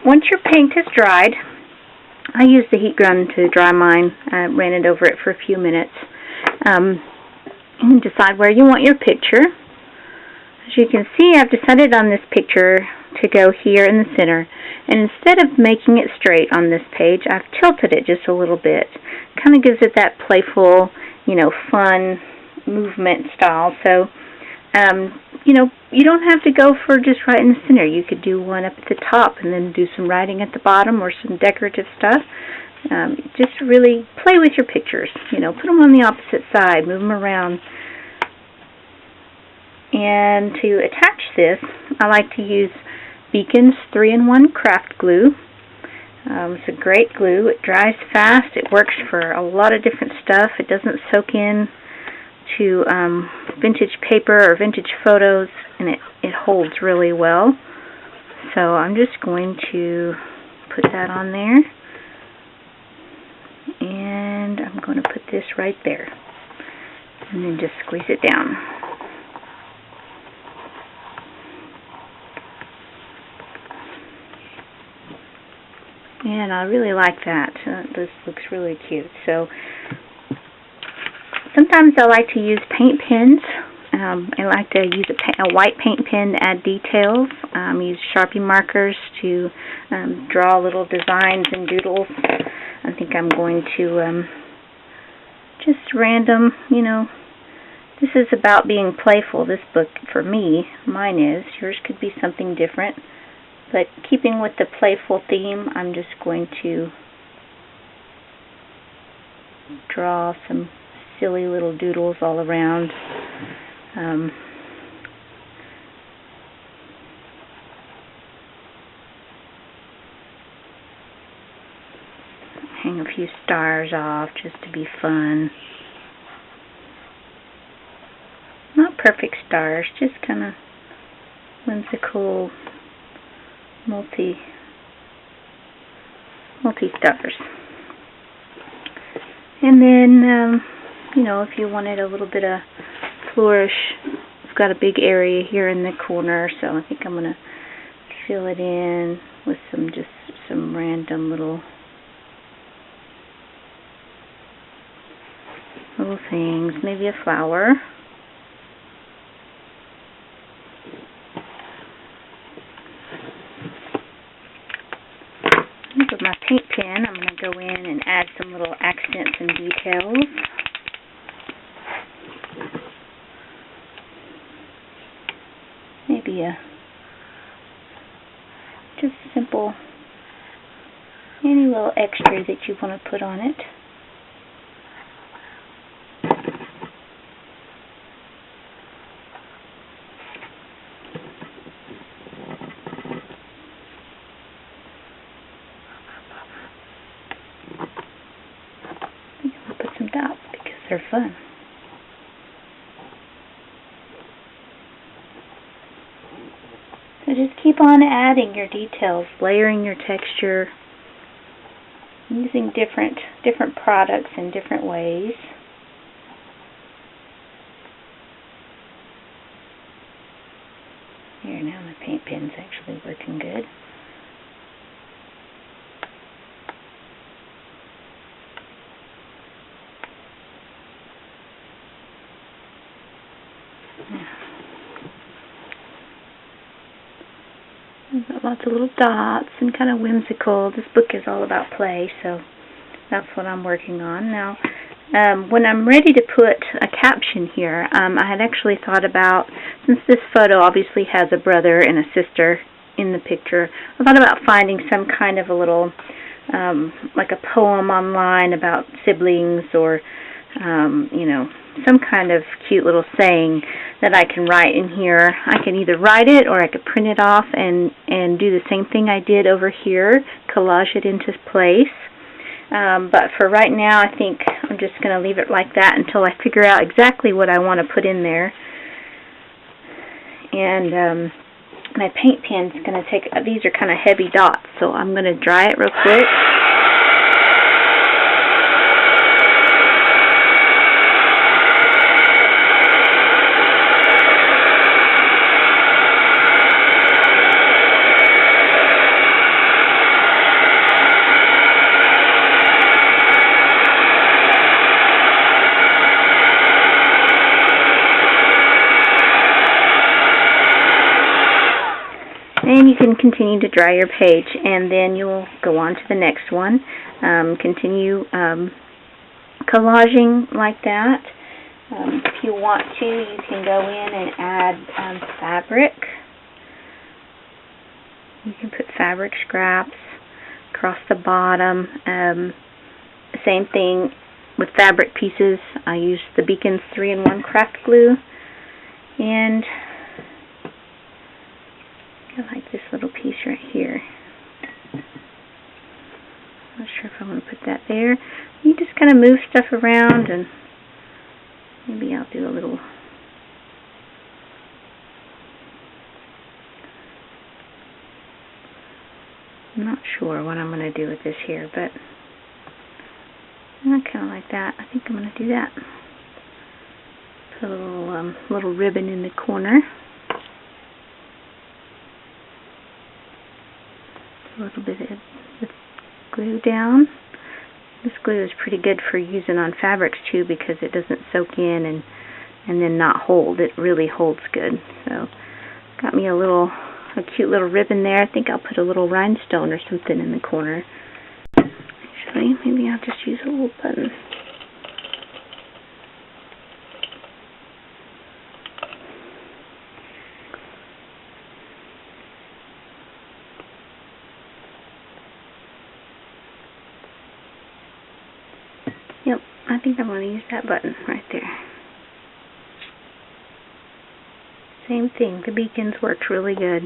once your paint is dried, I use the heat gun to dry mine. I ran it over it for a few minutes. And decide where you want your picture. As you can see, I've decided on this picture to go here in the center. And instead of making it straight on this page, I've tilted it just a little bit. Kind of gives it that playful, fun movement style. So, you don't have to go for just right in the center. You could do one up at the top and then do some writing at the bottom or some decorative stuff. Just really play with your pictures. Put them on the opposite side, move them around. And to attach this, I like to use Beacon's 3-in-1 craft glue. It's a great glue. It dries fast. It works for a lot of different stuff. It doesn't soak in to vintage paper or vintage photos, and it holds really well. So I'm just going to put that on there, and I'm going to put this right there, and then just squeeze it down. And I really like that. This looks really cute. So sometimes I like to use paint pens. I like to use a white paint pen to add details. Use Sharpie markers to draw little designs and doodles. I think I'm going to just random, this is about being playful. This book, for me, mine is. Yours could be something different. But keeping with the playful theme, I'm just going to draw some silly little doodles all around. Hang a few stars off just to be fun. Not perfect stars, just kind of whimsical multi stars. And then if you wanted a little bit of flourish, I've got a big area here in the corner, so I think I'm going to fill it in with some random little things, maybe a flower. With my paint pen, I'm going to go in and add some little accents and details. Maybe just simple, any little extra that you want to put on it. They're fun. So just keep on adding your details, layering your texture, using different products in different ways. Here, now my paint pen's actually working good. Lots of little dots and kind of whimsical. This book is all about play, so that's what I'm working on. Now, when I'm ready to put a caption here, I had actually thought about, since this photo obviously has a brother and a sister in the picture, I thought about finding some kind of a little, like a poem online about siblings, or, some kind of cute little saying that I can write in here. I can either write it or I could print it off and do the same thing I did over here, collage it into place. But for right now, I think I'm just going to leave it like that until I figure out exactly what I want to put in there. And my paint pen's going to take, these are kind of heavy dots, so I'm going to dry it real quick. can continue to dry your page, and then you'll go on to the next one. Continue collaging like that. If you want to, you can go in and add fabric. You can put fabric scraps across the bottom. Same thing with fabric pieces. I use the Beacon's 3-in-1 craft glue, and I like this little piece right here. Not sure if I want to put that there. You just kind of move stuff around, and maybe I'll do a little. I'm not sure what I'm going to do with this here, but I kind of like that. I think I'm going to do that. Put a little ribbon in the corner. A little bit of glue down. This glue is pretty good for using on fabrics too, because it doesn't soak in and then not hold. It really holds good. So got me a cute little ribbon there. I think I'll put a little rhinestone or something in the corner. Actually, maybe I'll just use a little button. Yep, I think I'm going to use that button right there. Same thing, the Beacons worked really good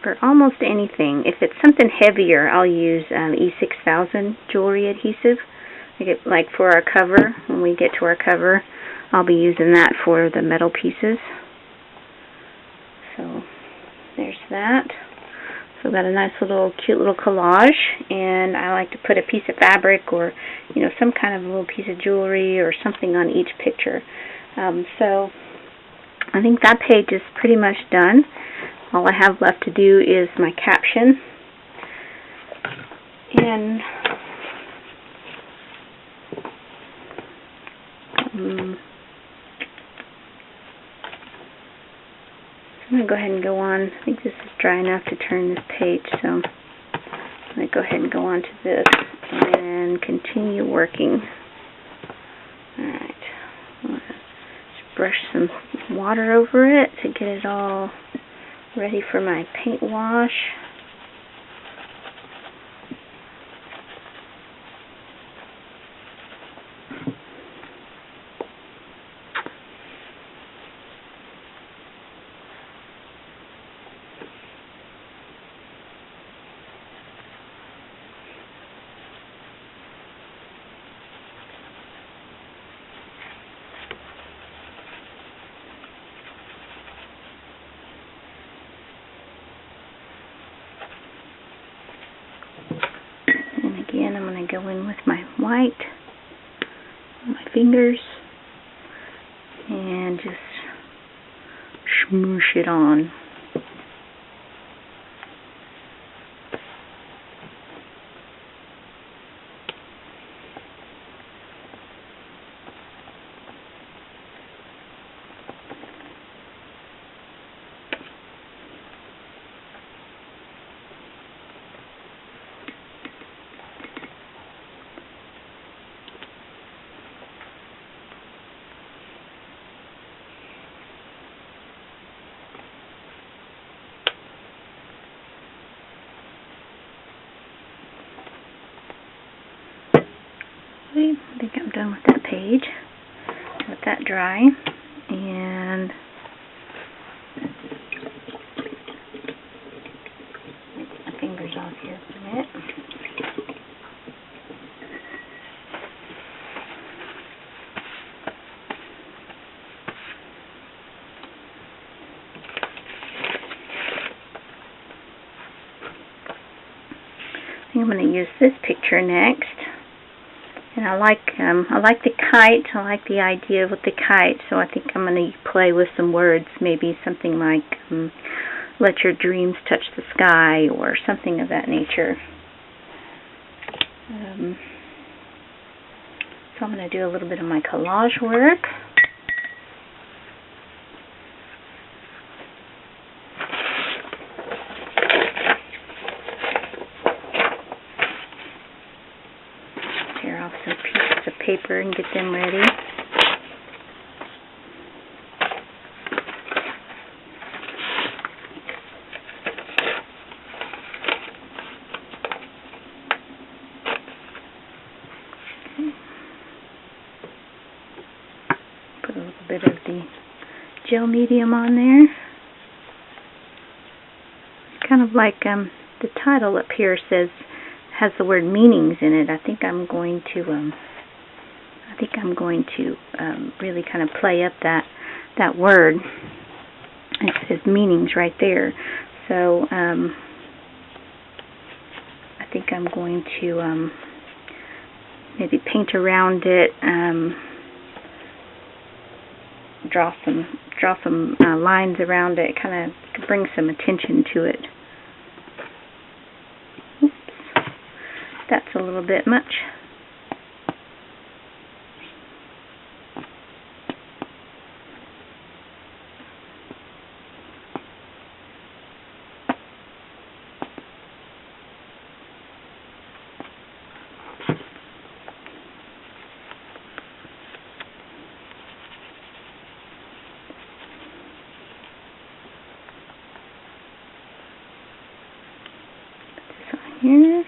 for almost anything. If it's something heavier, I'll use E6000 jewelry adhesive. Like for our cover, when we get to our cover, I'll be using that for the metal pieces. So there's that. So I've got a nice cute little collage, and I like to put a piece of fabric or, some kind of a little piece of jewelry or something on each picture. So I think that page is pretty much done. All I have left to do is my caption. And I'm going to go ahead and go on. I think this is dry enough to turn this page, so I'm going to go ahead and go on to this and continue working. Alright. Just brush some water over it to get it all ready for my paint wash. Again, I'm going to go in with my white on my fingers and just smoosh it on. I think I'm done with that page. Let that dry, and get my fingers off here for a minute. I think I'm going to use this picture next. And I like the kite. I like the idea with the kite, so I think I'm going to play with some words, maybe something like let your dreams touch the sky, or something of that nature. So I'm going to do a little bit of my collage work. paper and get them ready. Put a little bit of the gel medium on there. Kind of like the title up here says, has the word meanings in it. I think I'm going to really kind of play up that word. It says meanings right there. So I think I'm going to maybe paint around it, draw some lines around it, kind of bring some attention to it. Oops, that's a little bit much. Here.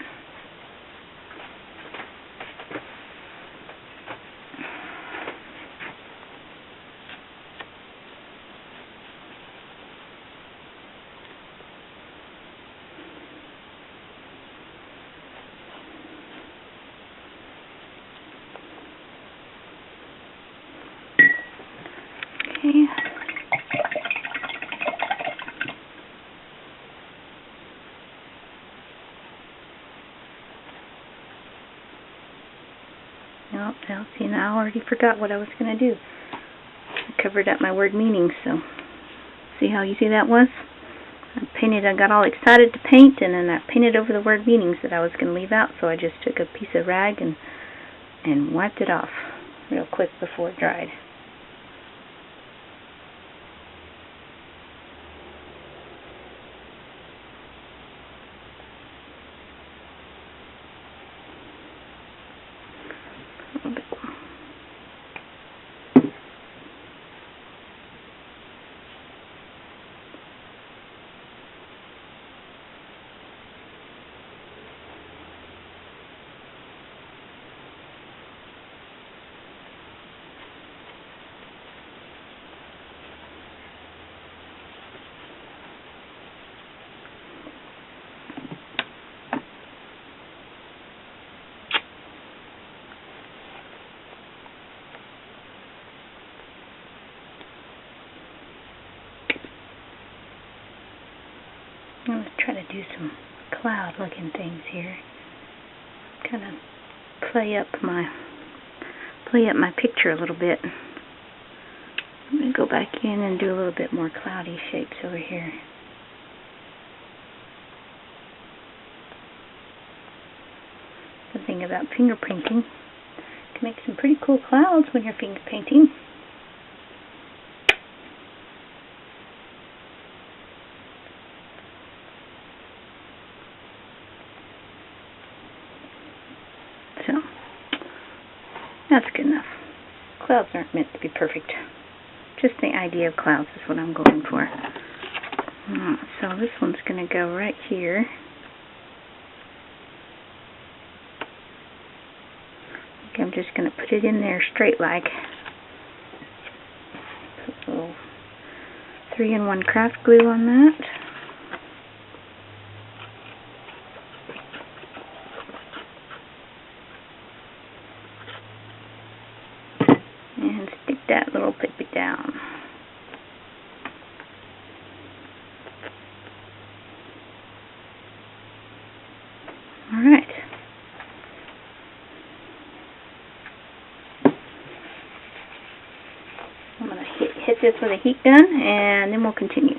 Okay. Now, see, now I already forgot what I was going to do. I covered up my word meanings, so see how easy that was? I got all excited to paint, and then I painted over the word meanings that I was going to leave out, so I just took a piece of rag and wiped it off real quick before it dried. I'm going to try to do some cloud-looking things here. Kind of play up my picture a little bit. I'm going to go back in and do a little bit more cloudy shapes over here. The thing about finger painting, you can make some pretty cool clouds when you're finger painting. So, that's good enough. Clouds aren't meant to be perfect. Just the idea of clouds is what I'm going for. So this one's going to go right here. I'm just going to put it in there straight like. Put a little 3-in-1 craft glue on that. And stick that little pippy down. Alright. I'm going to hit this with a heat gun, and then we'll continue.